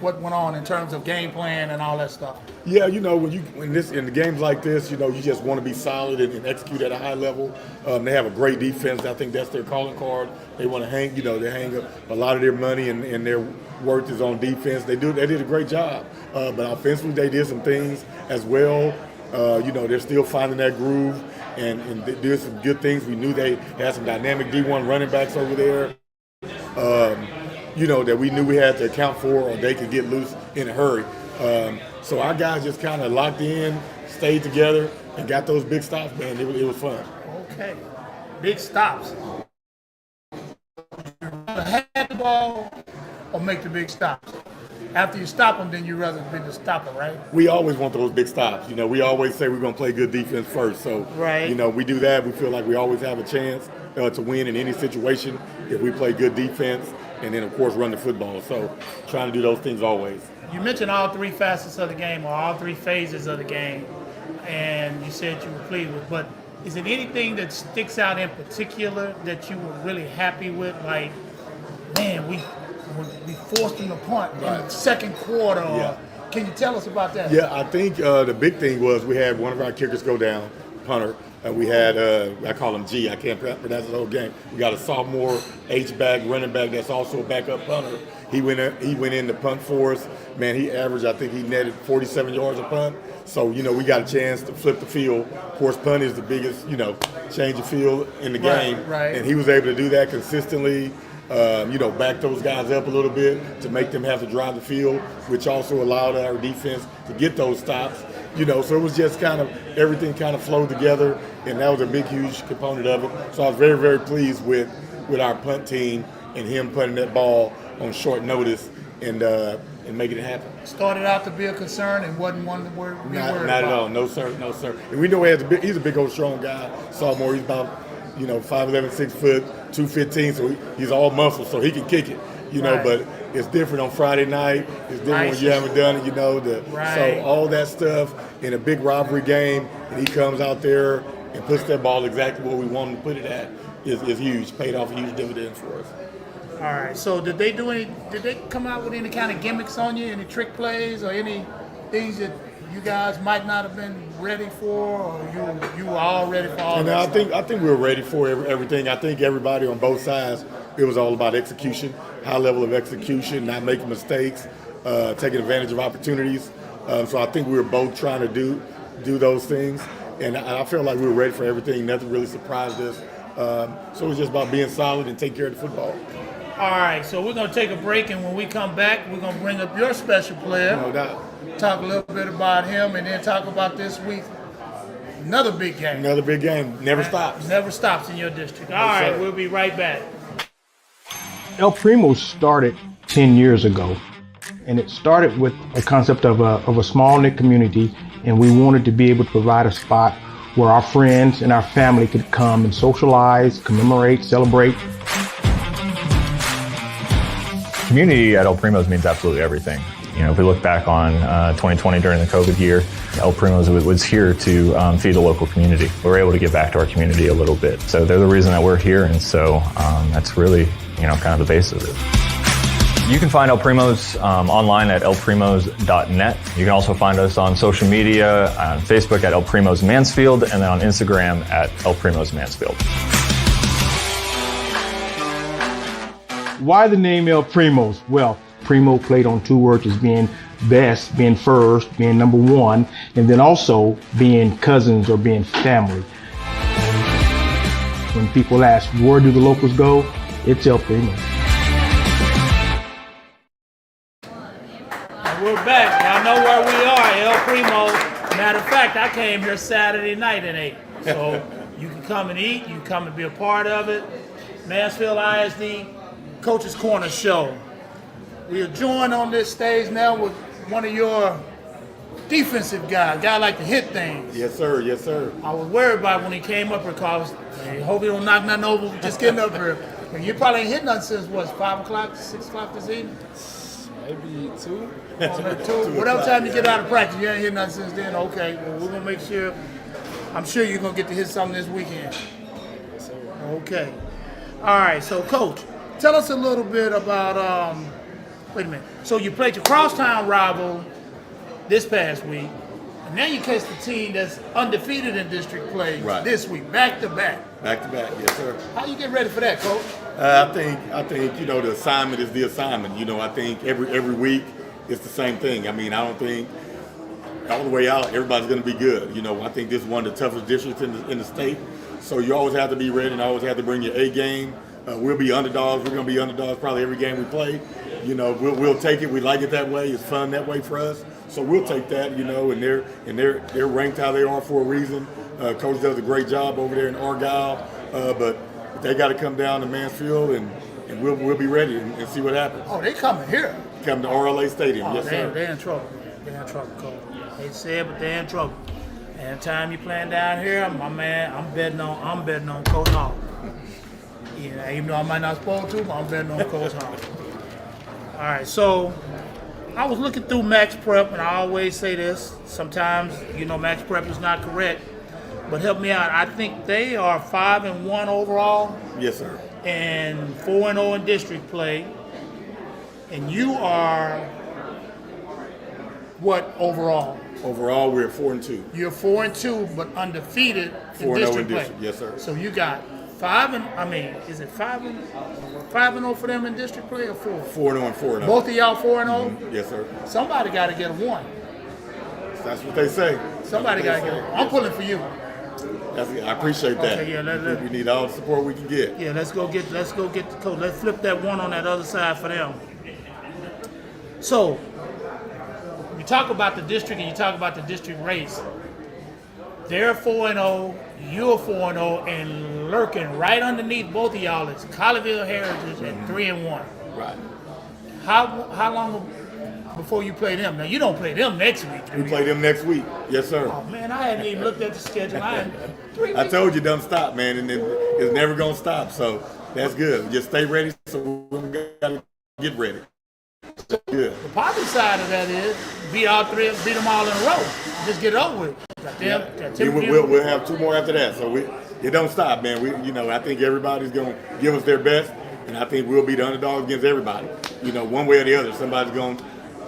what went on in terms of game plan and all that stuff? Yeah, you know, in the games like this, you know, you just want to be solid and execute at a high level. They have a great defense. I think that's their calling card. They want to hang, you know, they hang up a lot of their money and their worth is on defense. They did a great job, but offensively they did some things as well. You know, they're still finding that groove and they did some good things. We knew they had some dynamic D1 running backs over there. You know, that we knew we had to account for, or they could get loose in a hurry. So our guys just kind of locked in, stayed together, and got those big stops, man. It was fun. Okay, big stops. Had the ball or make the big stops? After you stop them, then you rather be the stopper, right? We always want those big stops. You know, we always say we're going to play good defense first. So, right. You know, we do that. We feel like we always have a chance to win in any situation if we play good defense and then, of course, run the football. So trying to do those things always. You mentioned all three facets of the game or all three phases of the game, and you said you were pleased with, but is it anything that sticks out in particular that you were really happy with? Like, man, we forced them to punt in the second quarter. Yeah. Can you tell us about that? Yeah, I think the big thing was we had one of our kickers go down, punter. We had, I call him G, I can't pronounce the whole game. We got a sophomore H-back, running back that's also a backup punter. He went in to punt for us. Man, he averaged, I think he netted 47 yards a punt. So, you know, we got a chance to flip the field. Of course, punt is the biggest, you know, change of field in the game. Right. And he was able to do that consistently. You know, back those guys up a little bit to make them have to drive the field, which also allowed our defense to get those stops. You know, so it was just kind of everything kind of flowed together, and that was a big, huge component of it. So I was very, very pleased with our punt team and him punting that ball on short notice and making it happen. Started out to be a concern and wasn't one to be worried about. Not at all. No, sir. No, sir. And we know he's a big old strong guy. Sophomore, he's about, you know, 5'11", 6 foot, 215, so he's all muscle, so he can kick it, you know, but it's different on Friday night. It's different when you haven't done it, you know. So all that stuff in a big rivalry game, and he comes out there and puts that ball exactly where we want him to put it at is huge. Paid off a huge dividend for us. All right, so did they come out with any kind of gimmicks on you, any trick plays or any things that you guys might not have been ready for, or you were all ready for all that stuff? I think we were ready for everything. I think everybody on both sides, it was all about execution, high level of execution, not making mistakes, taking advantage of opportunities. So I think we were both trying to do those things, and I felt like we were ready for everything. Nothing really surprised us. So it was just about being solid and taking care of the football. All right, so we're going to take a break, and when we come back, we're going to bring up your special player. No doubt. Talk a little bit about him, and then talk about this week. Another big game. Another big game. Never stops. Never stops in your district. All right, we'll be right back. El Primo started 10 years ago, and it started with a concept of a small knit community, and we wanted to be able to provide a spot where our friends and our family could come and socialize, commemorate, celebrate. Community at El Primo's means absolutely everything. You know, if we look back on 2020 during the COVID year, El Primo's was here to feed the local community. We were able to give back to our community a little bit. So they're the reason that we're here, and so that's really, you know, kind of the basis of it. You can find El Primo's online at elprimos.net. You can also find us on social media, on Facebook at El Primo's Mansfield, and then on Instagram at El Primo's Mansfield. Why the name El Primos? Well, Primo played on two words as being best, being first, being number one, and then also being cousins or being family. When people ask, where do the locals go? It's El Primo. And we're back. Y'all know where we are, El Primo. Matter of fact, I came here Saturday night and ate. So you can come and eat. You can come and be a part of it. Mansfield ISD Coach's Corner Show. We are joined on this stage now with one of your defensive guys, a guy like to hit things. Yes, sir. Yes, sir. I was worried about when he came up here because I hope he don't knock nothing over just getting up here. You probably ain't hit nothing since, what, 5 o'clock, 6 o'clock this evening? Maybe 2. Whatever time you get out of practice, you ain't hit nothing since then. Okay, well, we're going to make sure, I'm sure you're going to get to hit something this weekend. Yes, sir. Okay. All right, so Coach, tell us a little bit about Wait a minute. So you played your crosstown rival this past week, and now you catch the team that's undefeated in district play this week, back to back. Back to back, yes, sir. How you get ready for that, Coach? I think the assignment is the assignment. I think every week it's the same thing. I don't think all the way out everybody's going to be good. I think this is one of the toughest districts in the state. So you always have to be ready and always have to bring your A game. We'll be underdogs. We're going to be underdogs probably every game we play. We'll take it. We like it that way. It's fun that way for us. So we'll take that. And they're ranked how they are for a reason. Coach does a great job over there in Argyle, but they got to come down to Mansfield and we'll be ready and see what happens. Oh, they coming here. Come to RLA Stadium. Yes, sir. They're in trouble. They're in trouble, Coach. They said, but they're in trouble. And the time you playing down here, my man, I'm betting on Coach Hall. Yeah, even though I might not supposed to, but I'm betting on Coach Hall. All right, so I was looking through Max Prep, and I always say this. Sometimes, Max Prep is not correct, but help me out. I think they are 5-1 overall. Yes, sir. And 4-0 in district play. And you are what overall? Overall, we're 4-2. You're 4-2, but undefeated in district play. Yes, sir. So you got is it 5-0 for them in district play or 4? 4-0 and 4-0. Both of y'all 4-0? Mm-hmm. Yes, sir. Somebody got to get a 1. That's what they say. Somebody got to get a 1. I'm pulling for you. I appreciate that. Okay, yeah, we need all the support we can get. Yeah, let's go get the coach. Let's flip that 1 on that other side for them. So, you talk about the district and you talk about the district race. They're 4-0, you're 4-0, and lurking right underneath both of y'all is Colleyville Heritage at 3-1. Right. How long before you play them? Now you don't play them next week. We play them next week. Yes, sir. Oh man, I hadn't even looked at the schedule. I told you, don't stop, man, and it's never gonna stop. So that's good. Just stay ready. So we gotta get ready. Good. The positive side of that is beat them all in a row. Just get it over with. We'll have 2 more after that. So it don't stop, man. I think everybody's gonna give us their best, and I think we'll be the underdogs against everybody. One way or the other, somebody's gonna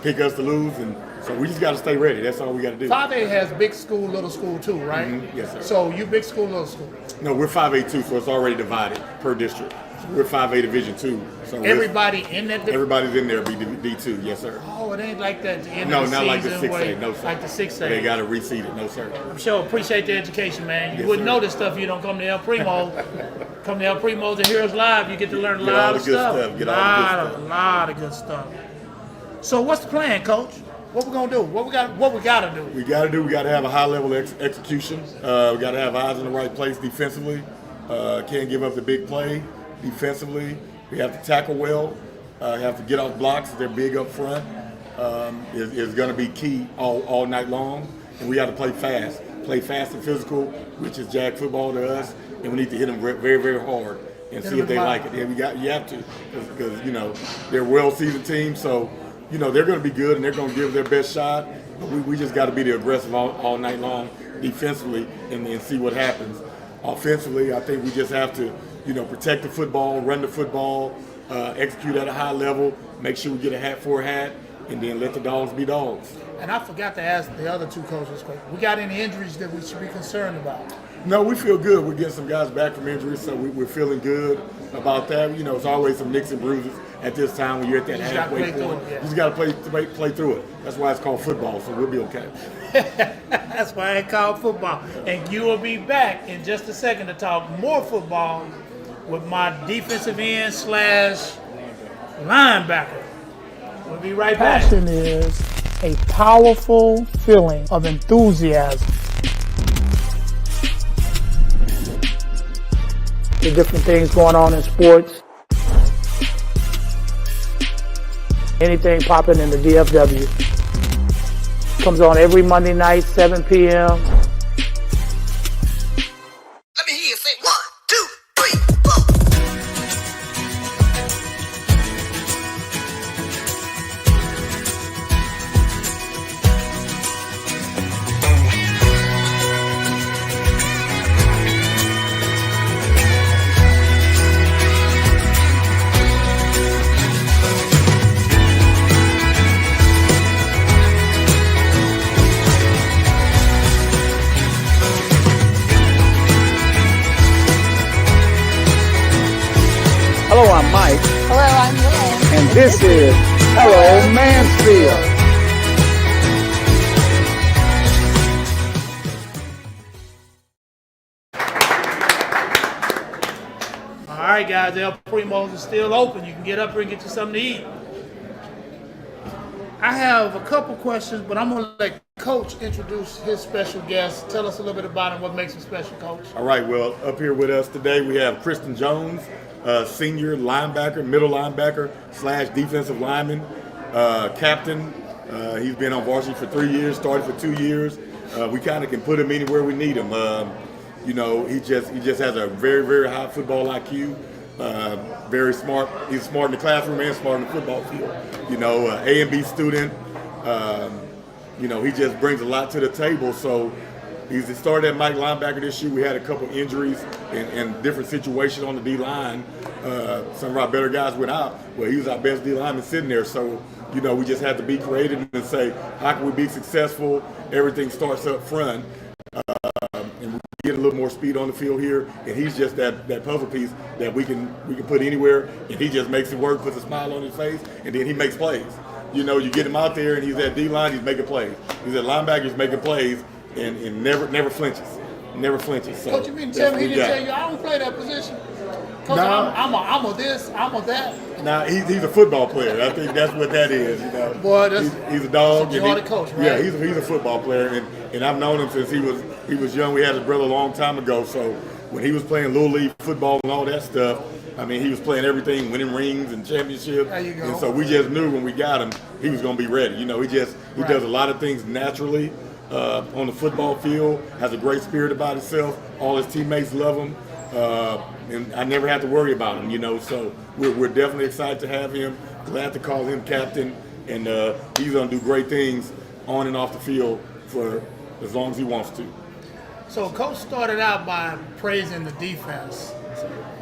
pick us to lose, and so we just got to stay ready. That's all we got to do. 5A has big school, little school too, right? Mm-hmm. Yes, sir. So you big school, little school? No, we're 5A too, so it's already divided per district. We're 5A Division 2. So everybody in that? Everybody's in there, be D2, yes, sir. Oh, it ain't like that. No, not like the 6A, no, sir. Like the 6A. They got to reseed it, no, sir. I'm sure appreciate the education, man. You yes, wouldn't sir. know this stuff if you don't come to El Primo. Come to El Primo to Heroes Live, you get to learn a lot of stuff. Get all the good stuff. A lot of good stuff. So what's the plan, Coach? What we gonna do? What we gotta do? We gotta have a high level execution. We gotta have eyes in the right place defensively. Can't give up the big play defensively. We have to tackle well. Have to get off blocks. They're big up front. Is going to be key all night long. And we got to play fast. Play fast and physical, which is jag football to us. And we need to hit them very, very hard and see if they like it. Yeah, you have to, because they're a well-seasoned team. So they're going to be good and they're going to give their best shot. But we just got to be the aggressive all night long defensively and see what happens. Offensively, I think we just have to protect the football, run the football, execute at a high level, make sure we get a hat for a hat, and then let the dogs be dogs. And I forgot to ask the other 2 coaches, we got any injuries that we should be concerned about? No, we feel good. We're getting some guys back from injuries, so we're feeling good about that. It's always some nicks and bruises at this time when you're at that halfway point. You just got to play through it. That's why it's called football, so we'll be okay. That's why it's called football. And you will be back in just a second to talk more football with my defensive end / linebacker. We'll be right back. Passion is a powerful feeling of enthusiasm. The different things going on in sports. Anything popping in the DFW. Comes on every Monday night, 7 p.m. Let me hear you say 1, 2, 3, 4. Mike. Hello, I'm Will. And this is Hello Mansfield. All right, guys, El Primo's is still open. You can get up here and get you something to eat. I have a couple questions, but I'm going to let Coach introduce his special guest. Tell us a little bit about him, what makes him special, Coach. All right, well, up here with us today we have Kristen Jones, senior linebacker, middle linebacker / defensive lineman, captain. He's been on varsity for 3 years, started for 2 years. We kind of can put him anywhere we need him. You know, he just has a very, very high football IQ. Very smart. He's smart in the classroom and smart in the football field. You know, A and B student. You know, he just brings a lot to the table. So he's started at Mike linebacker this year. We had a couple injuries and different situations on the D line. Some of our better guys went out. Well, he was our best D lineman sitting there. So, you know, we just had to be creative and say, how can we be successful? Everything starts up front. And we get a little more speed on the field here, and he's just that puzzle piece that we can put anywhere, and he just makes it work, puts a smile on his face, and then he makes plays. You know, you get him out there, and he's at D-line, he's making plays. He's at linebacker, he's making plays, and never flinches. Never flinches. So Coach, you mean to tell me he didn't tell you I don't play that position? Coach, I'm a this, I'm a that. Nah, he's a football player. I think that's what that is. You know, boy, he's a dog. He's a coach, right? Yeah, he's a football player, and I've known him since he was young. We had his brother a long time ago. So when he was playing little league football and all that stuff, I mean, he was playing everything, winning rings and championships. There you go. And so we just knew when we got him, he was going to be ready. You know, he does a lot of things naturally on the football field. Has a great spirit about himself. All his teammates love him. And I never had to worry about him, you know, so we're definitely excited to have him. Glad to call him captain, and he's going to do great things on and off the field for as long as he wants to. So Coach started out by praising the defense.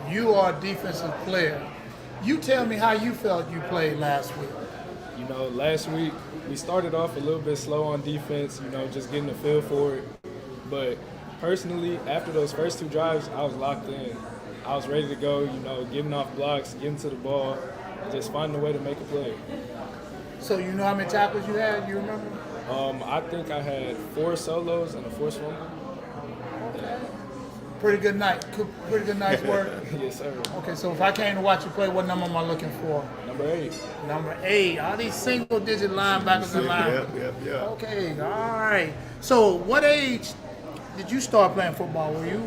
You are a defensive player. You tell me how you felt you played last week. You know, last week we started off a little bit slow on defense, you know, just getting a feel for it. But personally, after those first 2 drives, I was locked in. I was ready to go, you know, getting off blocks, getting to the ball, just finding a way to make a play. So you know how many tackles you had? You remember? I think I had 4 solos and a forced fumble. Okay. Pretty good night. Pretty good night's work. Yes, sir. Okay, so if I came to watch you play, what number am I looking for? Number 8. Number 8. All these single-digit linebackers in line. Yeah. Okay, all right. So what age did you start playing football? Were you?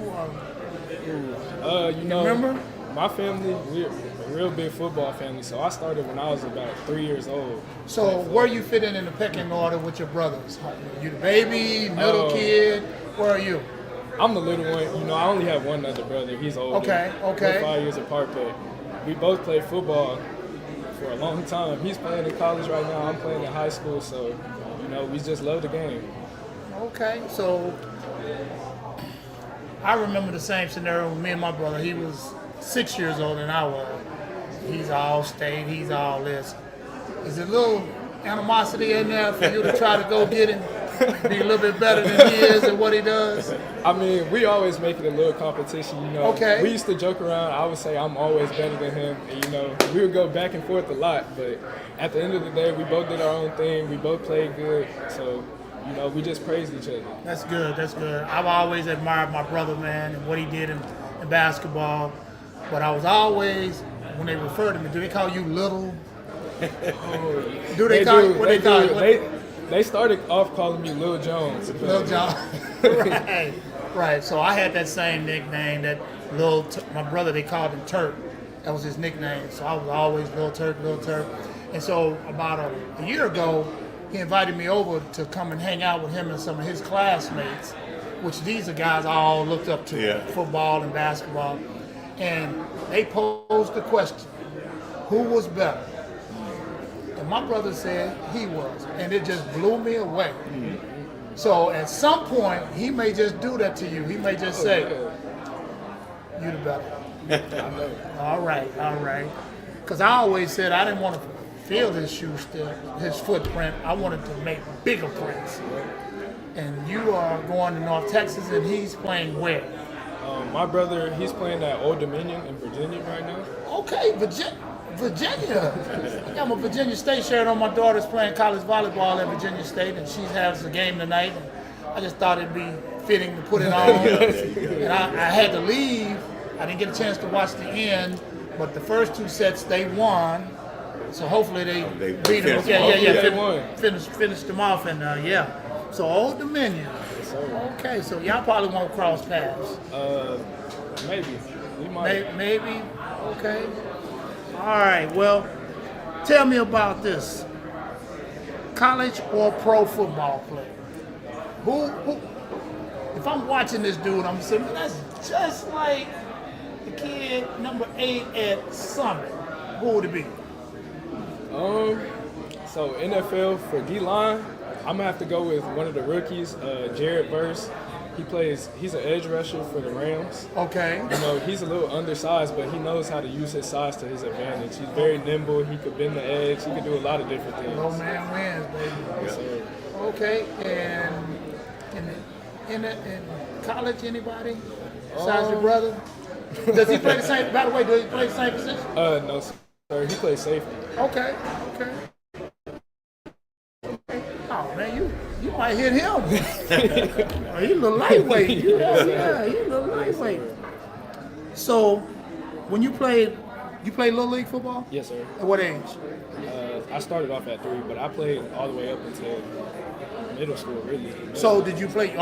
You know, remember? My family, we're a real big football family, so I started when I was about 3 years old. So where you fit in the pecking order with your brothers? You the baby, middle kid? Where are you? I'm the little one. You know, I only have one other brother. He's older. Okay. We're 5 years apart, but we both played football for a long time. He's playing in college right now. I'm playing in high school, so, you know, we just love the game. Okay, so I remember the same scenario with me and my brother. He was 6 years older than I was. He's all state, he's all this. Is there a little animosity in there for you to try to go get him, be a little bit better than he is at what he does? I mean, we always make it a little competition, you know. Okay. We used to joke around. I would say I'm always better than him. And, you know, we would go back and forth a lot. But at the end of the day, we both did our own thing. We both played good. So, you know, we just praised each other. That's good. That's good. I've always admired my brother, man, and what he did in basketball. But I was always, when they refer to me, do they call you little? Do they call you? What they call you? They started off calling me Lil Jones. Lil Jones. Right. So I had that same nickname. That my brother, they called him Turk. That was his nickname. So I was always Lil Turk, Lil Turk. And so about a year ago, he invited me over to come and hang out with him and some of his classmates, which these are guys I all looked up to, football and basketball. And they posed the question, who was better? And my brother said he was. And it just blew me away. Mm-hmm. So at some point, he may just do that to you. He may just say, you the better. All right. Because I always said I didn't want to feel his shoe still, his footprint. I wanted to make bigger prints. And you are going to North Texas, and he's playing where? My brother, he's playing at Old Dominion in Virginia right now. Okay, Virginia. I got my Virginia State shirt on. My daughter's playing college volleyball at Virginia State, and she has a game tonight. And I just thought it'd be fitting to put it on. And I had to leave. I didn't get a chance to watch the end, but the first 2 sets they won. So hopefully they beat them. Finished them off, and yeah. So Old Dominion. Okay, so y'all probably won't cross paths. Maybe. We might. Maybe. Okay. All right. Well, tell me about this. College or pro football player? Who? If I'm watching this dude, I'm saying, man, that's just like the kid number 8 at Summit. Who would it be? So NFL for D-line, I'm gonna have to go with one of the rookies, Jared Verse. He's an edge rusher for the Rams. Okay. You know, he's a little undersized, but he knows how to use his size to his advantage. He's very nimble. He could bend the edge. He could do a lot of different things. No man wins, baby. Yes, sir. Okay, and in college, anybody besides your brother? Does he play the same? By the way, does he play the same position? No, sir. He plays safety. Okay. Oh man, you might hit him. Oh, he's a little lightweight. Yeah, he's a little lightweight. So, when you played Little League football? Yes, sir. At what age? I started off at 3, but I played all the way up until middle school, really. So, are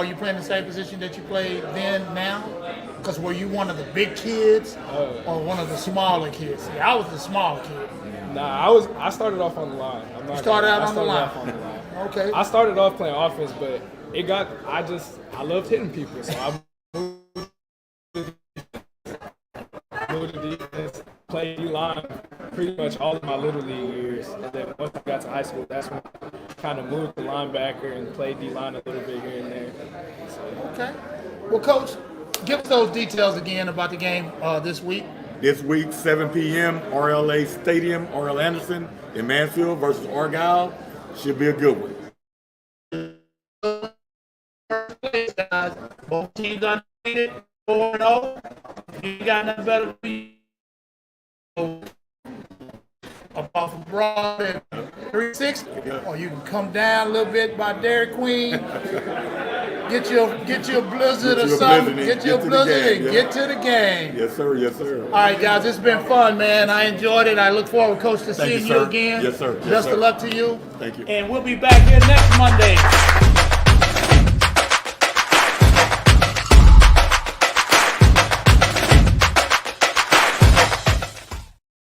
you playing the same position that you played then, now? Because were you one of the big kids or one of the smaller kids? See, I was the smaller kid. Nah, I started off on the line. You started out on the line. Okay. I started off playing offense, but I loved hitting people, so I moved to defense, played D-line pretty much all of my Little League years. And then once I got to high school, that's when I kind of moved to linebacker and played D-line a little bit here and there. So. Okay. Well, Coach, give us those details again about the game this week. This week, 7 p.m., RLA Stadium, R.L. Anderson in Mansfield versus Argyle. Should be a good one. Both teams undefeated, 4-0. You got nothing better to be above from Broad at 360, or you can come down a little bit by Dairy Queen. Get your blizzard or something. Get your blizzard and get to the game. Yes, sir. Yes, sir. All right, guys, it's been fun, man. I enjoyed it. I look forward, Coach, to seeing you again. Yes, sir. Best of luck to you. Thank you. And we'll be back here next Monday.